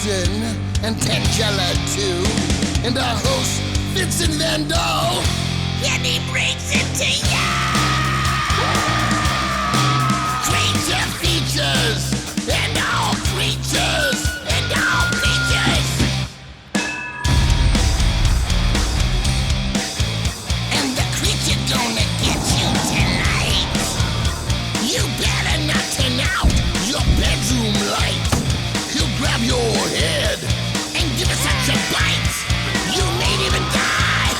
Livingston and Tangela too, and our host Vincent Van Dahl, and he brings it to ya! Creature features and all creatures and all creatures, and the creature gonna get you tonight. You better not turn out your bedroom light. He'll grab your head and give it such a bite. You may even die,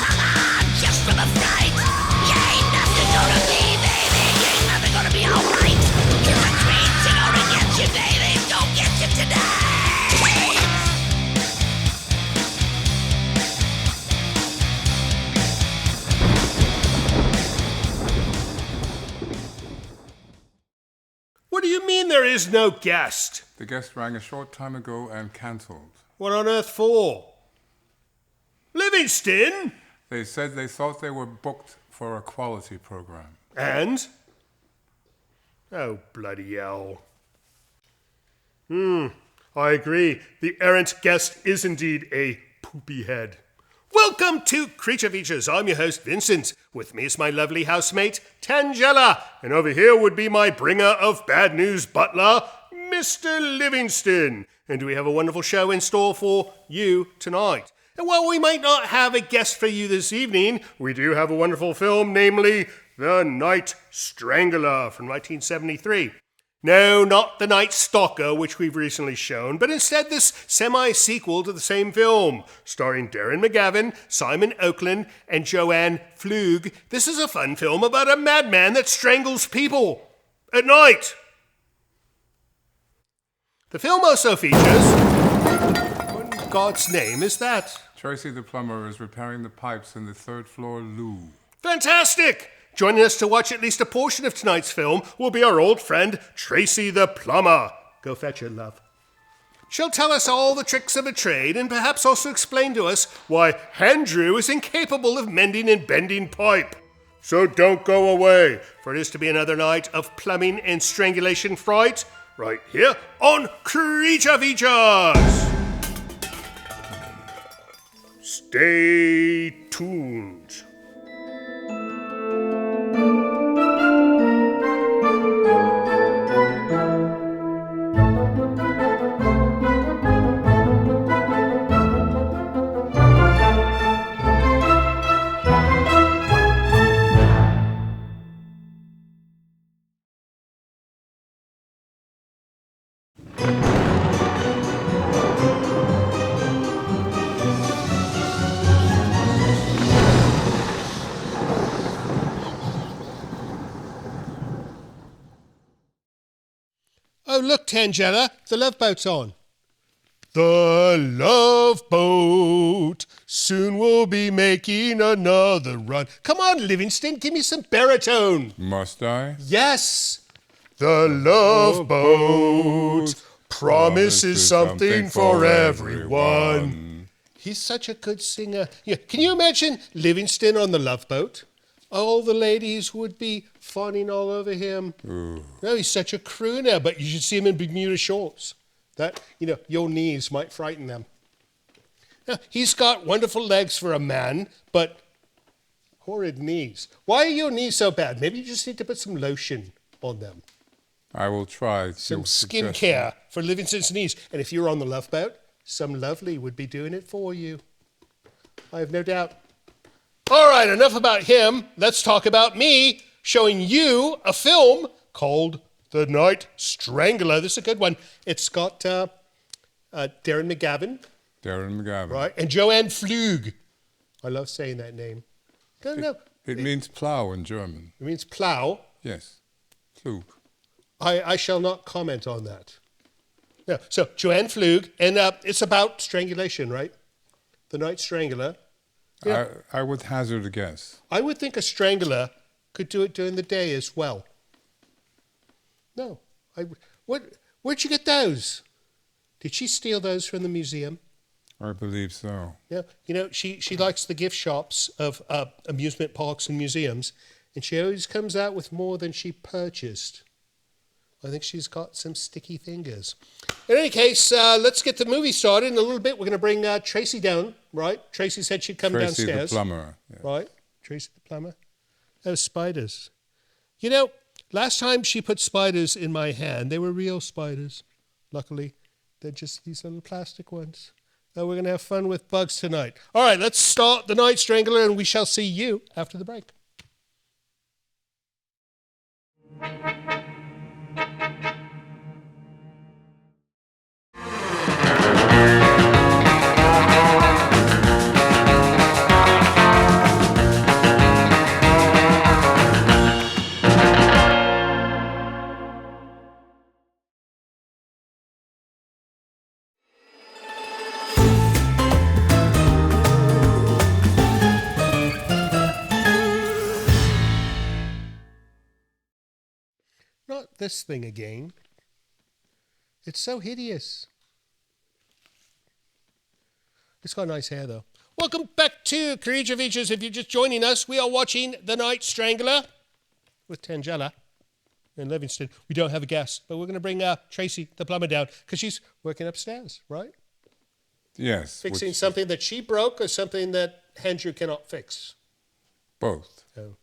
just from a fright. You ain't nothing gonna be, baby. You ain't nothing gonna be alright. Cause the creature gonna get you, baby. Gonna get you tonight. What do you mean there is no guest? The guest rang a short time ago and cancelled. What on earth for? Livingston? They said they thought they were booked for a quality program. And? Oh, bloody hell. I agree. The errant guest is indeed a poopy head. Welcome to Creature Features. I'm your host, Vincent. With me is my lovely housemate, Tangela. And over here would be my bringer of bad news butler, Mr. Livingston. And we have a wonderful show in store for you tonight. And while we might not have a guest for you this evening, we do have a wonderful film, namely The Night Strangler from 1973. No, not The Night Stalker, which we've recently shown, but instead this semi-sequel to the same film, starring Darren McGavin, Simon Oakland, and Joanne Flug. This is a fun film about a madman that strangles people at night. The film also features... What in God's name is that? Tracy the plumber is repairing the pipes in the third-floor loo. Fantastic! Joining us to watch at least a portion of tonight's film will be our old friend, Tracy the plumber. Go fetch her, love. She'll tell us all the tricks of a trade and perhaps also explain to us why Andrew is incapable of mending and bending pipe. So don't go away, for it is to be another night of plumbing and strangulation fright right here on Creature Features. Stay tuned. Oh, look, Tangela, the Love Boat's on. The Love Boat, soon we'll be making another run. Come on, Livingston, give me some baritone. Must I? Yes. The Love Boat promises something for everyone. He's such a good singer. Yeah. Can you imagine Livingston on the Love Boat? All the ladies would be fawning all over him. Ooh. No, he's such a crooner, but you should see him in Bermuda shorts. That, your knees might frighten them. Now, he's got wonderful legs for a man, but horrid knees. Why are your knees so bad? Maybe you just need to put some lotion on them. I will try. Some skin care for Livingston's knees. And if you're on the Love Boat, some lovely would be doing it for you. I have no doubt. All right, enough about him. Let's talk about me, showing you a film called The Night Strangler. This is a good one. It's got Darren McGavin. Darren McGavin. Right, and Joanne Flug. I love saying that name. It means plow in German. It means plow. Yes. Flug. I shall not comment on that. Yeah, so Joanne Flug, and it's about strangulation, right? The Night Strangler. Yeah. I would hazard a guess. I would think a strangler could do it during the day as well. No. Where'd you get those? Did she steal those from the museum? I believe so. Yeah. She likes the gift shops of amusement parks and museums, and she always comes out with more than she purchased. I think she's got some sticky fingers. In any case, let's get the movie started. In a little bit, we're going to bring Tracy down, right? Tracy said she'd come Tracy downstairs. the plumber. Yeah. Right? Tracy the plumber. Those spiders. You know, last time she put spiders in my hand, they were real spiders. Luckily, they're just these little plastic ones. Now we're going to have fun with bugs tonight. All right, let's start the Night Strangler, and we shall see you after the break. Not this thing again. It's so hideous. It's got nice hair, though. Welcome back to Creature Features. If you're just joining us, we are watching The Night Strangler with Tangela and Livingston. We don't have a guest, but we're going to bring Tracy, the plumber, down because she's working upstairs, right? Yes. Fixing something that she broke or something that Andrew cannot fix? Both. Oh.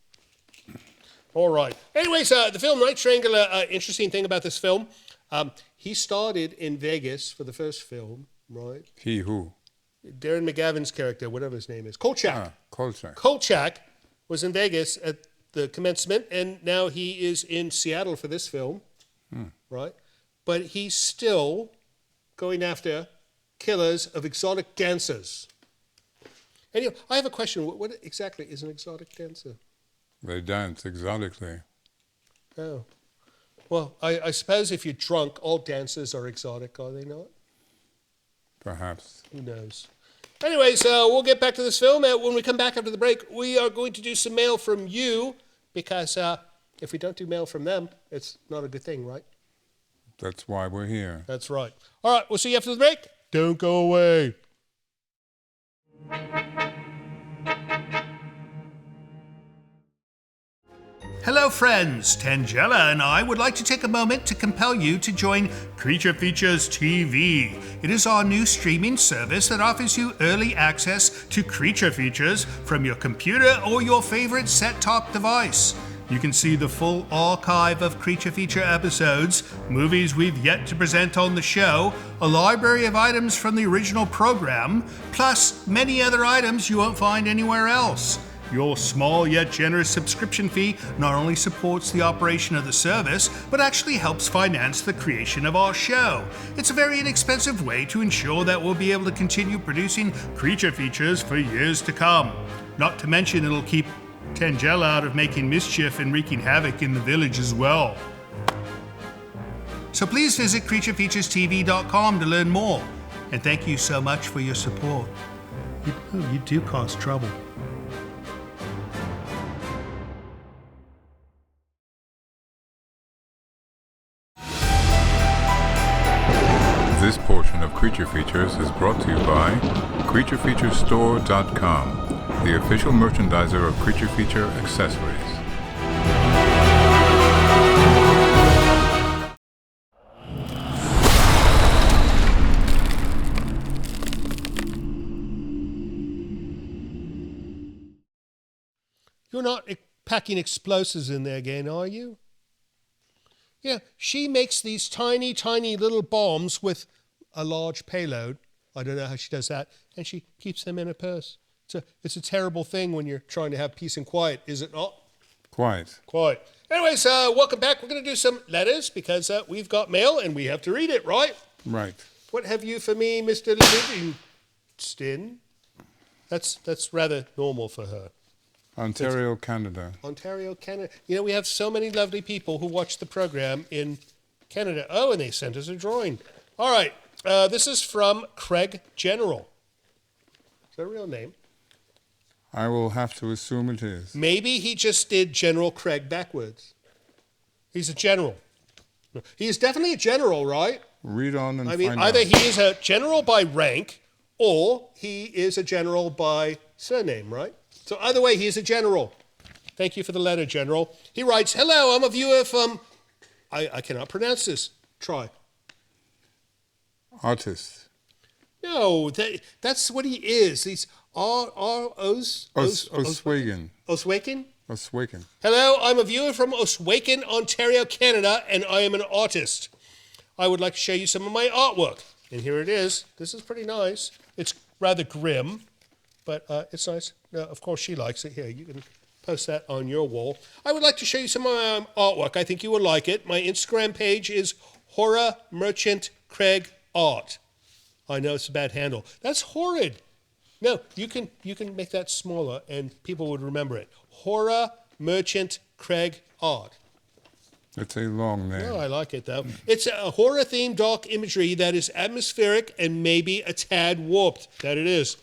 All right. Anyways, the film Night Strangler, interesting thing about this film, he started in Vegas for the first film, right? He who? Darren McGavin's character, whatever his name is. Kolchak. Kolchak. Kolchak was in Vegas at the commencement, and now he is in Seattle for this film, right? But he's still going after killers of exotic dancers. And I have a question. What exactly is an exotic dancer? They dance exotically. Oh. Well, I suppose if you're drunk, all dancers are exotic, are they not? Perhaps. Who knows? Anyways, we'll get back to this film. When we come back after the break, we are going to do some mail from you, because if we don't do mail from them, it's not a good thing, right? That's why we're here. That's right. All right, we'll see you after the break. Don't go away. Hello friends, Tangela and I would like to take a moment to compel you to join Creature Features TV. It is our new streaming service that offers you early access to Creature Features from your computer or your favorite set-top device. You can see the full archive of Creature Feature episodes, movies we've yet to present on the show, a library of items from the original program, plus many other items you won't find anywhere else. Your small yet generous subscription fee not only supports the operation of the service, but actually helps finance the creation of our show. It's a very inexpensive way to ensure that we'll be able to continue producing Creature Features for years to come. Not to mention it'll keep Tangela out of making mischief and wreaking havoc in the village as well. So please visit creaturefeaturestv.com to learn more. And thank you so much for your support. You do cause trouble. This portion of Creature Features is brought to you by CreatureFeatureStore.com, the official merchandiser of Creature Feature accessories. You're not packing explosives in there again, are you? Yeah, she makes these tiny, tiny little bombs with a large payload. I don't know how she does that. And she keeps them in her purse. It's a terrible thing when you're trying to have peace and quiet, is it not? Quite. Anyways, welcome back. We're going to do some letters because we've got mail and we have to read it, right? Right. What have you for me, Mr. Livingston? That's rather normal for her. Ontario, Canada. Ontario, Canada. You know, we have so many lovely people who watch the program in Canada. Oh, and they sent us a drawing. All right. This is from Craig General. Is that a real name? I will have to assume it is. Maybe he just did General Craig backwards. He's a general. He is definitely a general, right? Read on and I mean, find either out. he is a general by rank or he is a general by surname, right? So either way, he is a general. Thank you for the letter, General. He writes, hello, I'm a viewer from I cannot pronounce this. Try. Artist. No, that's what he is. He's Oswego. Oswego? Hello, I'm a viewer from Oswego, Ontario, Canada, and I am an artist. I would like to show you some of my artwork. And here it is. This is pretty nice. It's rather grim, but it's nice. Of course, she likes it. Here, you can post that on your wall. I would like to show you some of my artwork. I think you will like it. My Instagram page is Horror Merchant Craig Art. I know it's a bad handle. That's horrid. No, you can make that smaller and people would remember it. Horror Merchant Craig Art. It's a long name. No, I like it though. It's a horror-themed dark imagery that is atmospheric and maybe a tad warped. That it is.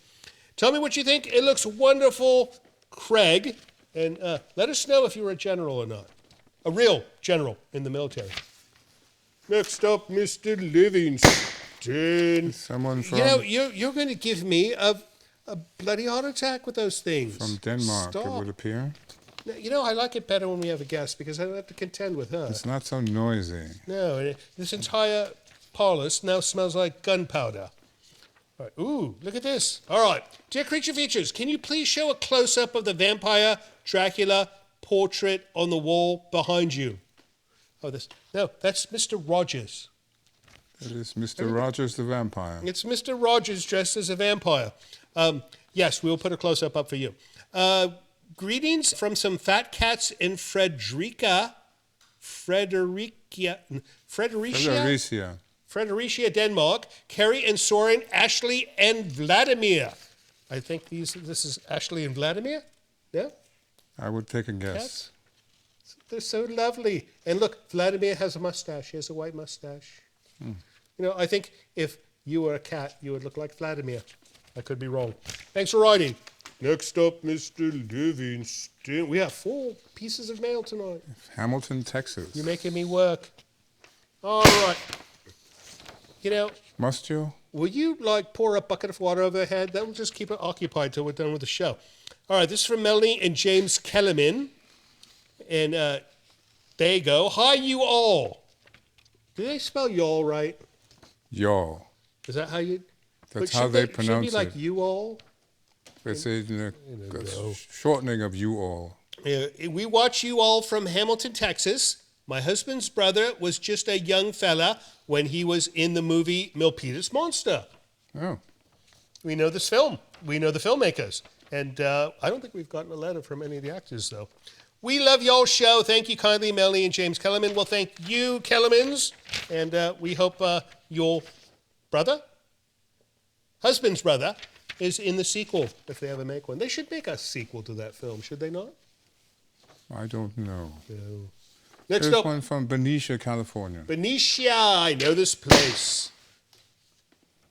Tell me what you think. It looks wonderful, Craig. And let us know if you're a general or not. A real general in the military. Next up, Mr. Livingston. Someone from... you're going to give me a bloody heart attack with those things. From Denmark, Stop. it would appear. I like it better when we have a guest because I don't have to contend with her. It's not so noisy. No, this entire parlor now smells like gunpowder. All right. Ooh, look at this. All right. Dear Creature Features, can you please show a close-up of the vampire Dracula portrait on the wall behind you? Oh, that's Mr. Rogers. It is Mr. Rogers the vampire. It's Mr. Rogers dressed as a vampire. Yes, we'll put a close-up up for you. Greetings from some fat cats in Fredericia, Denmark. Carrie and Soren, Ashley and Vladimir. I think this is Ashley and Vladimir? Yeah? I would take a guess. Cats? They're so lovely. And look, Vladimir has a mustache. He has a white mustache. I think if you were a cat, you would look like Vladimir. I could be wrong. Thanks for writing. Next up, Mr. Livingston. We have 4 pieces of mail tonight. Hamilton, Texas. You're making me work. All right. Must you? Will you, pour a bucket of water over her head? That will just keep her occupied till we're done with the show. All right, this is from Melanie and James Kellerman. And there you go. Hi, you all. Do they spell y'all right? Y'all. Is that how you... That's how they pronounce it. Should it be like you all? It's a shortening of you all. We watch you all from Hamilton, Texas. My husband's brother was just a young fella when he was in the movie Milpitas Monster. Oh. We know this film. We know the filmmakers. And I don't think we've gotten a letter from any of the actors, though. We love y'all's show. Thank you kindly, Melanie and James Kellerman. Well, thank you, Kellermans. And we hope your husband's brother, is in the sequel, if they ever make one. They should make a sequel to that film, should they not? I don't know. No. Next There's up. one from Benicia, California. Benicia, I know this place.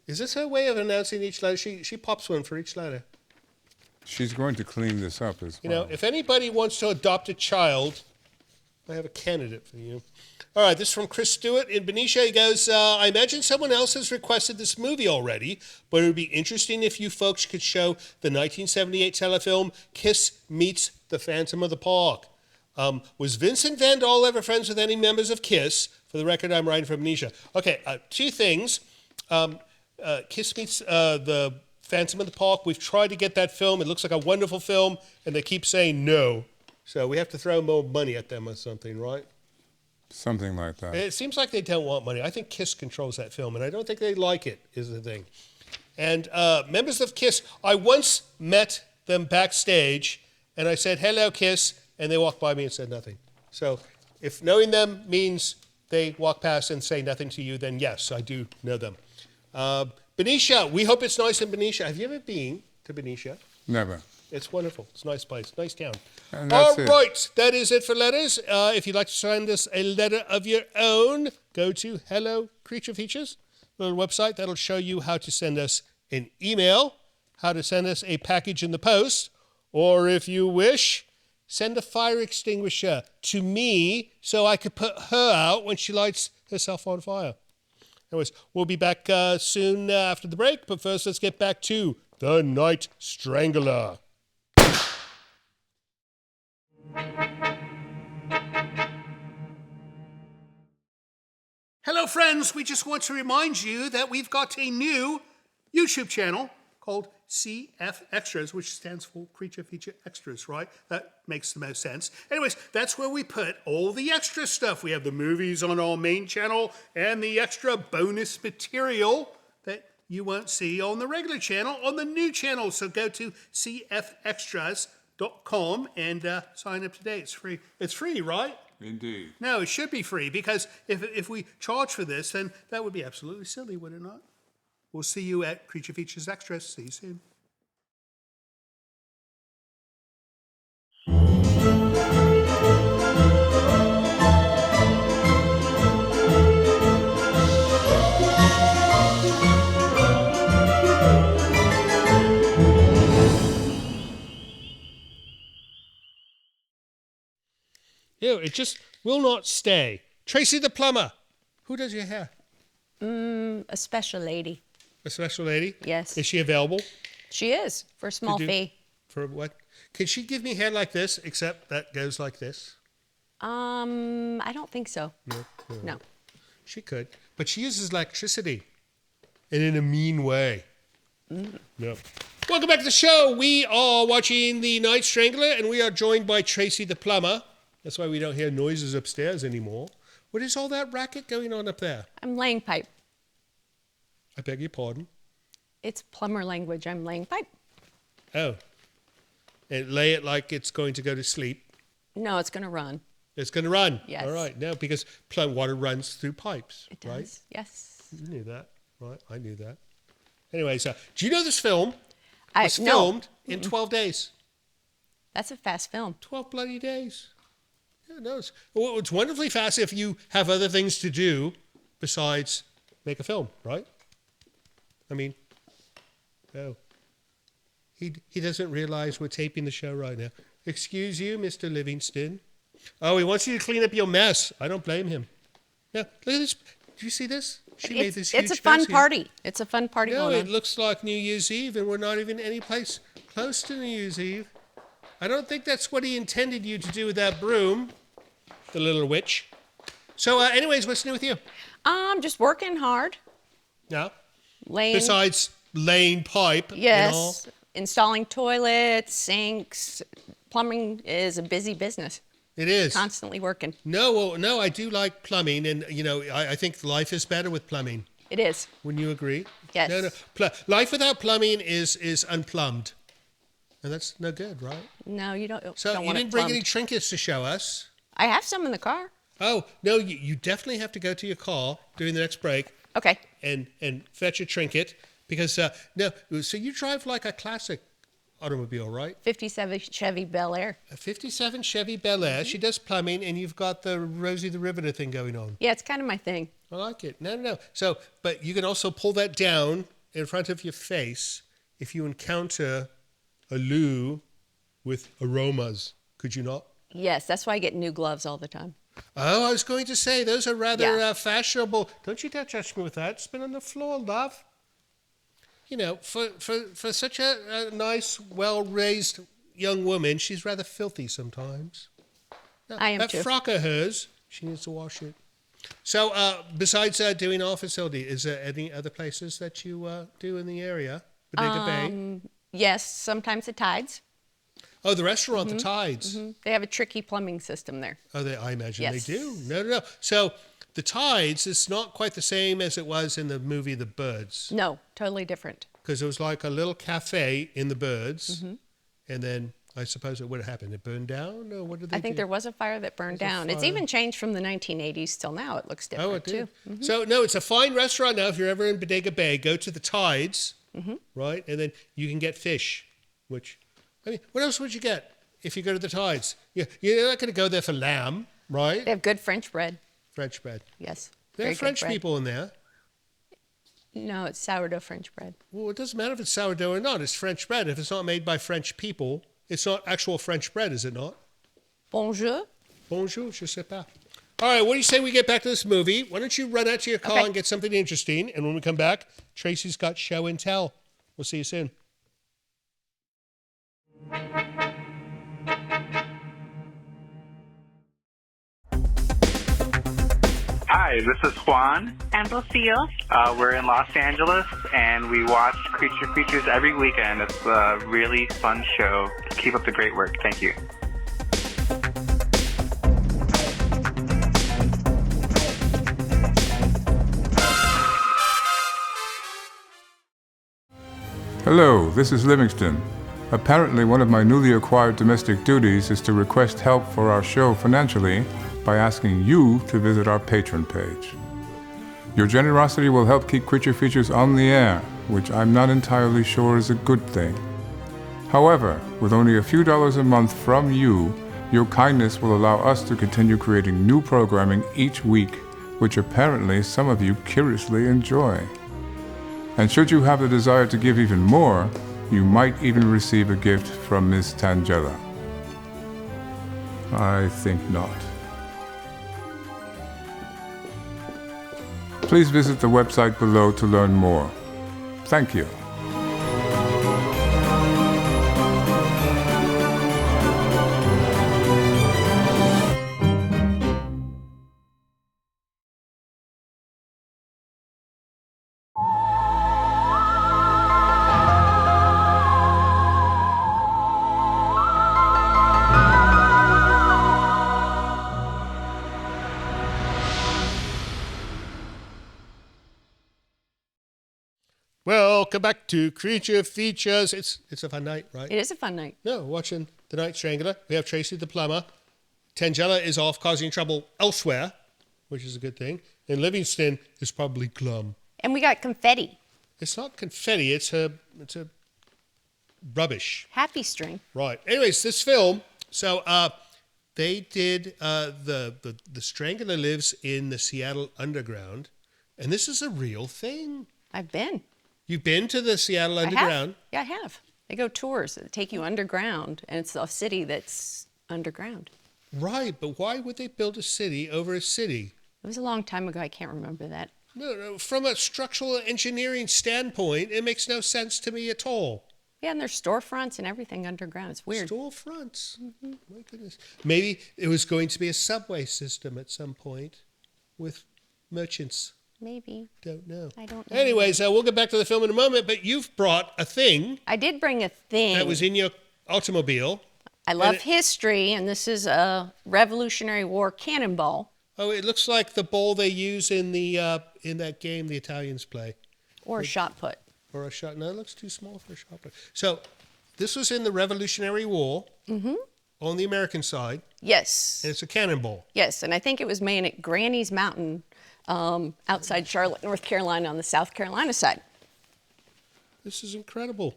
Is this her way of announcing each letter? She pops one for each letter. She's going to clean this up as well. If anybody wants to adopt a child, I have a candidate for you. All right, this is from Chris Stewart in Benicia. He goes, I imagine someone else has requested this movie already, but it would be interesting if you folks could show the 1978 telefilm Kiss Meets the Phantom of the Park. Was Vincent Van Dahl ever friends with any members of Kiss? For the record, I'm writing from Benicia. Okay, 2 things. Kiss Meets the Phantom of the Park. We've tried to get that film. It looks like a wonderful film, and they keep saying no. So we have to throw more money at them or something, right? Something like that. It seems like they don't want money. I think Kiss controls that film, and I don't think they like it, is the thing. And members of Kiss, I once met them backstage, and I said, hello, Kiss, and they walked by me and said nothing. So if knowing them means they walk past and say nothing to you, then yes, I do know them. Benicia, we hope it's nice in Benicia. Have you ever been to Benicia? Never. It's wonderful. It's a nice place. Nice town. All right. That is it for letters. If you'd like to send us a letter of your own, go to Hello Creature Features, a little website that'll show you how to send us an email, how to send us a package in the post, or if you wish, send a fire extinguisher to me so I could put her out when she lights herself on fire. Anyways, we'll be back soon after the break, but first let's get back to the Night Strangler. Hello, friends. We just want to remind you that we've got a new YouTube channel called CF Extras, which stands for Creature Feature Extras, right? That makes the most sense. Anyways, that's where we put all the extra stuff. We have the movies on our main channel and the extra bonus material that you won't see on the regular channel on the new channel. So go to cfextras.com and sign up today. It's free. It's free, right? Indeed. No, it should be free, because if we charge for this, then that would be absolutely silly, would it not? We'll see you at Creature Features Extras. See you soon. Ew, it just will not stay. Tracy the plumber. Who does your hair? A special lady. A special lady? Yes. Is she available? She is, for a small fee. For what? Can she give me hair like this, except that goes like this? I don't think so. No. She could. But she uses electricity. And in a mean way. No. Welcome back to the show. We are watching the Night Strangler, and we are joined by Tracy the plumber. That's why we don't hear noises upstairs anymore. What is all that racket going on up there? I'm laying pipe. I beg your pardon? It's plumber language. I'm laying pipe. Oh. And lay it like it's going to go to sleep. No, it's going to run. It's going to run. Yes. All right. No, because water runs through pipes. It does. Right? Yes. You knew that. Right. I knew that. Anyway, so do you know this film was No. filmed in 12 days? That's a fast film. 12 bloody days. Yeah, no, it's wonderfully fast if you have other things to do besides make a film, right? I mean, no. He doesn't realize we're taping the show right now. Excuse you, Mr. Livingston. Oh, he wants you to clean up your mess. I don't blame him. Yeah, look at this. Do you see this? She made this huge It's a fun mess here. party. It's a fun party No, going it on. looks like New Year's Eve, and we're not even any place close to New Year's Eve. I don't think that's what he intended you to do with that broom, the little witch. So, anyways, what's new with you? I'm just working hard. Yeah. Laying. Besides laying pipe. Yes. Installing toilets, sinks. Plumbing is a busy business. It is. Constantly working. No, I do like plumbing, and I think life is better with plumbing. It is. Wouldn't you agree? Yes. No. Life without plumbing is unplumbed, and that's no good, right? No, you don't. So don't you want didn't it bring plumbed. any trinkets to show us. I have some in the car. Oh no, you definitely have to go to your car during the next break Okay. and fetch a trinket, because no. So you drive like a classic automobile, right? 57 Chevy Bel Air. A 57 Chevy Bel Air. She does plumbing, and you've got the Rosie the Riveter thing going on. Yeah, it's kind of my thing. I like it. No. So, but you can also pull that down in front of your face if you encounter a loo with aromas. Could you not? Yes, that's why I get new gloves all the time. Oh, I was going to say, those are rather Yeah. fashionable. Don't you dare touch me with that. It's been on the floor, love. You know, for such a nice, well-raised young woman, she's rather filthy sometimes. No, I am that too. frock of hers, she needs to wash it. So, besides doing our facility, is there any other places that you do in the area? Bodega Bay? Yes, sometimes the Tides. Oh, the restaurant, the Tides. They have a tricky plumbing system there. Oh, I imagine Yes. they do. No. So, the Tides is not quite the same as it was in the movie The Birds. No, totally different. Because it was like a little cafe in The Birds. And then I suppose it would have happened. It burned down? Or what did they do? I think there was a fire that burned down. It's even changed from the 1980s till now. It looks different Oh, it did. too. So, no, it's a fine restaurant now. If you're ever in Bodega Bay, go to the Tides, right? And then you can get fish, which, I mean, what else would you get if you go to the Tides? You're not going to go there for lamb, right? They have good French bread. French bread. Yes. There very are good French bread. people in there. No, it's sourdough French bread. Well, it doesn't matter if it's sourdough or not. It's French bread. If it's not made by French people, it's not actual French bread, is it not? Bonjour. Bonjour, je sais pas. All right, what do you say we get back to this movie? Why don't you run out to your car Okay. and get something interesting? And when we come back, Tracy's got show and tell. We'll see you soon. Hi, this is Juan. And Lucille. We're in Los Angeles, and we watch Creature Features every weekend. It's a really fun show. Keep up the great work. Thank you. Hello, this is Livingston. Apparently, one of my newly acquired domestic duties is to request help for our show financially by asking you to visit our Patreon page. Your generosity will help keep Creature Features on the air, which I'm not entirely sure is a good thing. However, with only a few dollars a month from you, your kindness will allow us to continue creating new programming each week, which apparently some of you curiously enjoy. And should you have the desire to give even more, you might even receive a gift from Miss Tangela. I think not. Please visit the website below to learn more. Thank you. Welcome back to Creature Features. It's a fun night, right? It is a fun night. No, watching The Night Strangler. We have Tracy the plumber. Tangela is off causing trouble elsewhere, which is a good thing. And Livingston is probably glum. And we got confetti. It's not confetti. It's a rubbish. Happy string. Right. Anyways, this film. So they did the Strangler lives in the Seattle Underground, and this is a real thing. I've been. You've been to the Seattle Underground? Yeah, I have. They go tours that take you underground, and it's a city that's underground. Right, but why would they build a city over a city? It was a long time ago. I can't remember that. No, from a structural engineering standpoint, it makes no sense to me at all. Yeah, and there's storefronts and everything underground. It's weird. Storefronts? Mm-hmm. My goodness. Maybe it was going to be a subway system at some point with merchants. Maybe. Don't know. I don't know. Anyways, we'll get back to the film in a moment, but you've brought a thing. I did bring a thing. That was in your automobile. I love history, and this is a Revolutionary War cannonball. Oh, it looks like the ball they use in in that game the Italians play. Or a shot put. Or a shot. No, it looks too small for a shot put. So this was in the Revolutionary War on the American side. Yes. And it's a cannonball. Yes, and I think it was made at Granny's Mountain outside Charlotte, North Carolina on the South Carolina side. This is incredible.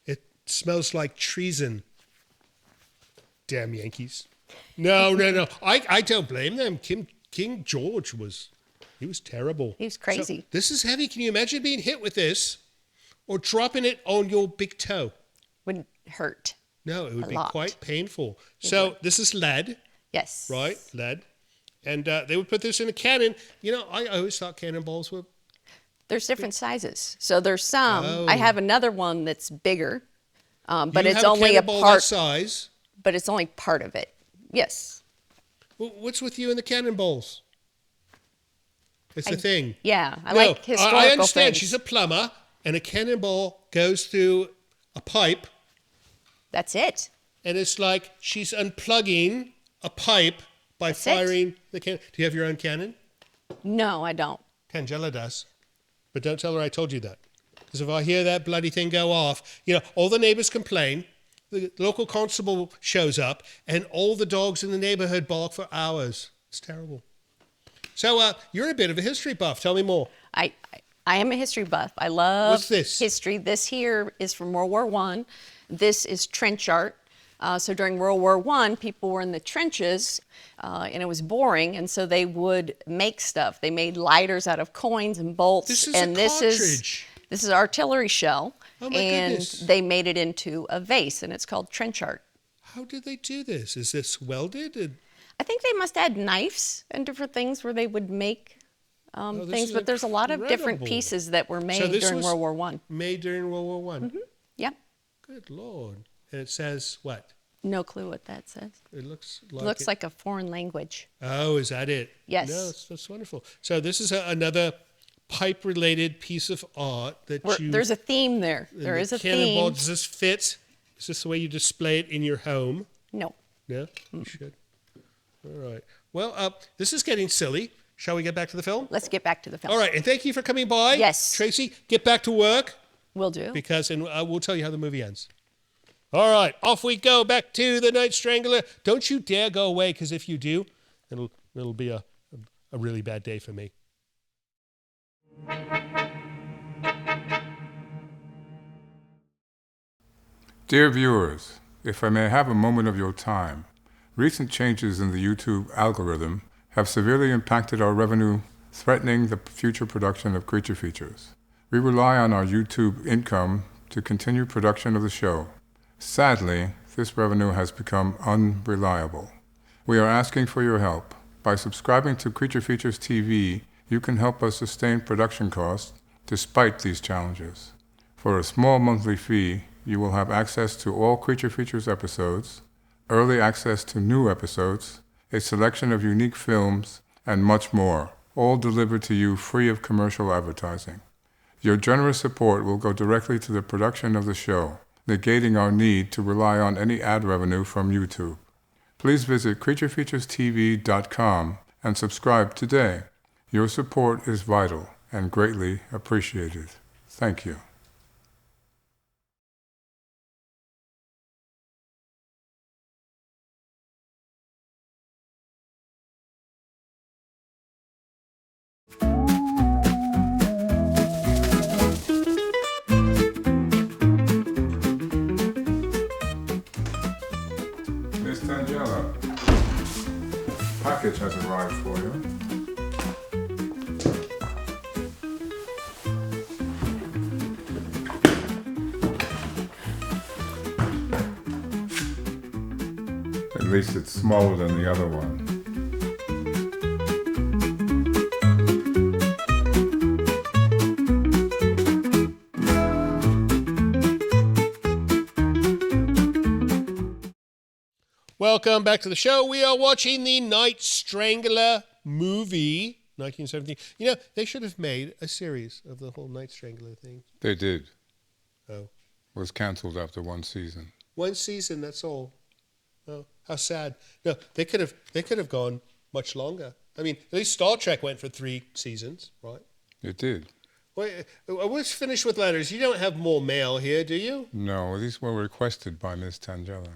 It smells like treason. Damn Yankees. No. I don't blame them. King George was terrible. He was crazy. So, this is heavy. Can you imagine being hit with this or dropping it on your big toe? Would hurt. No, it would be lot. quite painful. So this is lead. Yes. Right? Lead. And they would put this in a cannon. You know, I always thought cannonballs were... There's different sizes. So there's some. Oh. I have another one that's bigger, but You it's have only a cannonball that part. size. But it's only part of it. Yes. Well, what's with you and the cannonballs? It's a thing. Yeah, I like historical I understand. things. She's a plumber, and a cannonball goes through a pipe, That's it. and it's like she's unplugging a pipe by That's firing the cannon. Do you have your own cannon? No, I don't. Tangela does. But don't tell her I told you that. Because if I hear that bloody thing go off, all the neighbors complain, the local constable shows up, and all the dogs in the neighborhood bark for hours. It's terrible. So you're a bit of a history buff. Tell me more. I am a history buff. I love What's this? history. This here is from World War I. This is trench art. So during World War I, people were in the trenches, and it was boring, and so they would make stuff. They made lighters out of coins and bolts. This is and a cartridge. This is artillery shell, Oh, my and goodness. they made it into a vase, and it's called trench art. How did they do this? Is this welded? I think they must add knives and different things where they would make this things, is but there's a lot of different incredible. pieces that were So made this during was World War I. Made during World War I. Yeah. Good Lord. And it says what? No clue what that says. It looks Looks like a foreign language. Oh, is that it? Yes. No, that's wonderful. So this is another pipe-related piece of art that There's a theme there. There is a Cannonball, theme. does this fit? Is this the way you display it in your home? No. No? You should. All right. Well, this is getting silly. Shall we get back to the film? Let's get back to the film. All right. And thank you for coming by. Yes. Tracy, get back to work. Will do. And we'll tell you how the movie ends. All right. Off we go back to the Night Strangler. Don't you dare go away, because if you do, it'll be a really bad day for me. Dear viewers, if I may have a moment of your time, recent changes in the YouTube algorithm have severely impacted our revenue, threatening the future production of Creature Features. We rely on our YouTube income to continue production of the show. Sadly, this revenue has become unreliable. We are asking for your help. By subscribing to Creature Features TV, you can help us sustain production costs despite these challenges. For a small monthly fee, you will have access to all Creature Features episodes, early access to new episodes, a selection of unique films, and much more, all delivered to you free of commercial advertising. Your generous support will go directly to the production of the show, negating our need to rely on any ad revenue from YouTube. Please visit creaturefeaturestv.com and subscribe today. Your support is vital and greatly appreciated. Thank you. Miss Tangela, package has arrived for you. At least it's smaller than the other one. Welcome back to the show. We are watching the Night Strangler movie, 1917. You know, they should have made a series of the whole Night Strangler thing. They did. Oh. Was canceled after one season. One season, that's all. Oh, how sad. No, they could have gone much longer. I mean, at least Star Trek went for 3 seasons, right? It did. Wait, let's finish with letters. You don't have more mail here, do you? No, these were requested by Miss Tangela.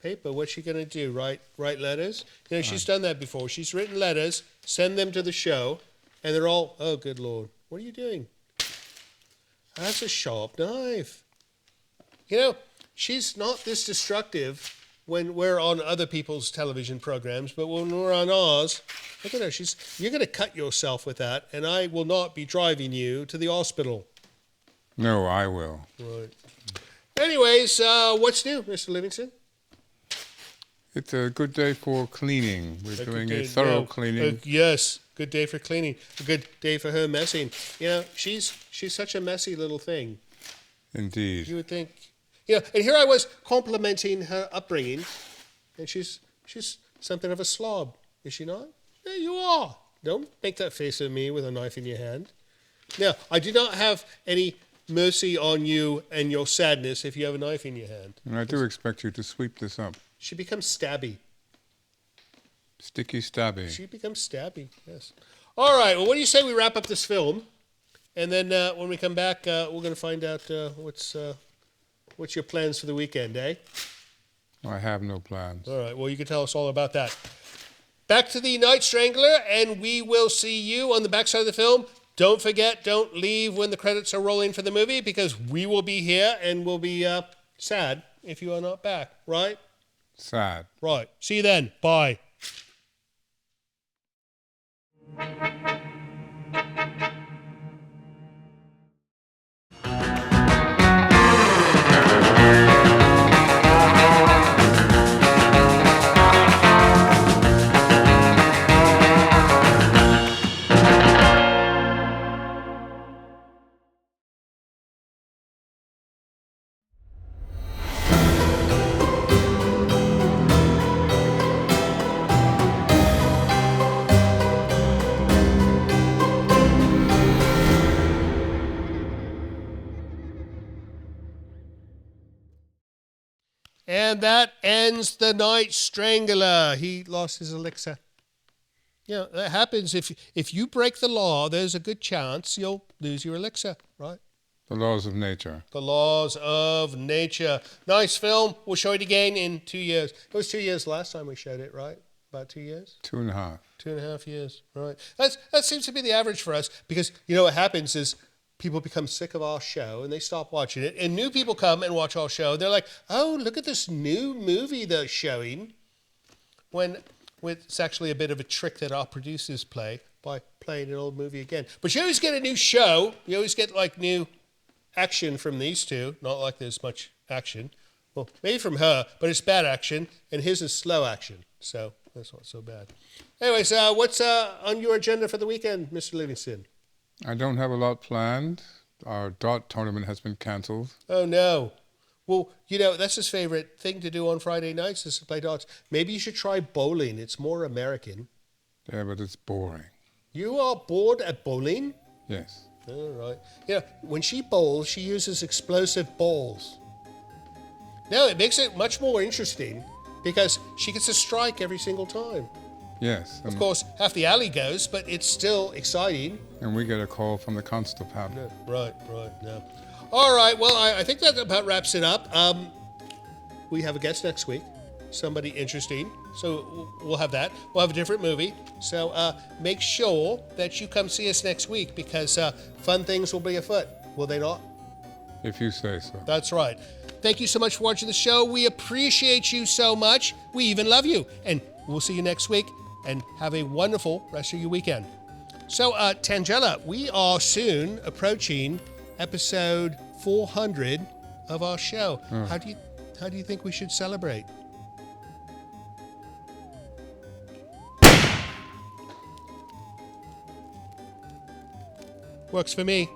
Paper, what's she going to do? Write letters? You know, she's done that before. She's written letters, send them to the show, and they're all, oh, good Lord, what are you doing? That's a sharp knife. You know, she's not this destructive when we're on other people's television programs, but when we're on ours, look at her. You're going to cut yourself with that, and I will not be driving you to the hospital. No, I will. Right. Anyways, what's new, Mr. Livingston? It's a good day for cleaning. We're doing a thorough cleaning. Yes, good day for cleaning. A good day for her messing. You know, she's such a messy little thing. Indeed. You would think, you know, and here I was complimenting her upbringing, and she's something of a slob, is she not? Yeah, you are. Don't make that face at me with a knife in your hand. Now, I do not have any mercy on you and your sadness if you have a knife in your hand. And I do expect you to sweep this up. She becomes stabby. Sticky stabby. She becomes stabby, yes. All right, well, what do you say we wrap up this film? And then when we come back, we're going to find out what's your plans for the weekend, eh? I have no plans. All right, well, you can tell us all about that. Back to the Night Strangler, and we will see you on the backside of the film. Don't forget, don't leave when the credits are rolling for the movie, because we will be here and we'll be sad if you are not back, right? Sad. Right. See you then. Bye. And that ends the Night Strangler. He lost his elixir. That happens. If you break the law, there's a good chance you'll lose your elixir, right? The laws of nature. The laws of nature. Nice film. We'll show it again in 2 years. It was 2 years last time we showed it, right? About 2 years? 2.5. 2.5 years, right. That seems to be the average for us because, what happens is people become sick of our show and they stop watching it. And new people come and watch our show. They're like, oh, look at this new movie they're showing. When it's actually a bit of a trick that our producers play by playing an old movie again. But you always get a new show. You always get new action from these two. Not like there's much action. Well, maybe from her, but it's bad action. And his is slow action. So that's not so bad. Anyways, what's on your agenda for the weekend, Mr. Livingston? I don't have a lot planned. Our dart tournament has been cancelled. Oh, no. Well, that's his favorite thing to do on Friday nights is to play darts. Maybe you should try bowling. It's more American. Yeah, but it's boring. You are bored at bowling? Yes. All right. When she bowls, she uses explosive balls. No, it makes it much more interesting because she gets a strike every single time. Yes. Of course, half the alley goes, but it's still exciting. And we get a call from the constable. No, right, no. All right, well, I think that about wraps it up. We have a guest next week, somebody interesting, so we'll have that. We'll have a different movie, so make sure that you come see us next week because fun things will be afoot, will they not? If you say so. That's right. Thank you so much for watching the show. We appreciate you so much. We even love you, and we'll see you next week, and have a wonderful rest of your weekend. So, Tangela, we are soon approaching episode 400 of our show. Oh. How do you think we should celebrate? Works for me.